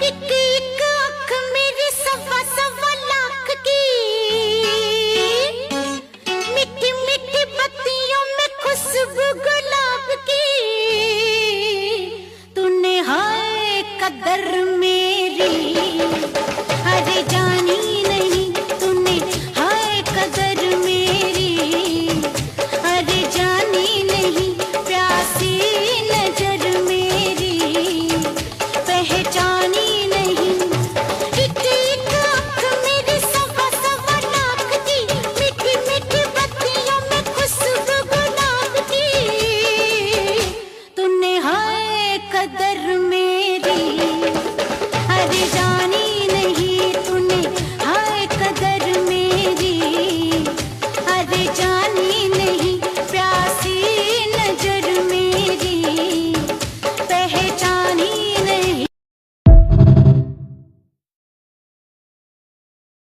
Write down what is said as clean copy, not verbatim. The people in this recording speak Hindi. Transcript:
एक एक आँख मेरी सवा सवा लाख की, मीठी मीठी बत्तियों में खुशबू गुलाब की, तूने हाय कदर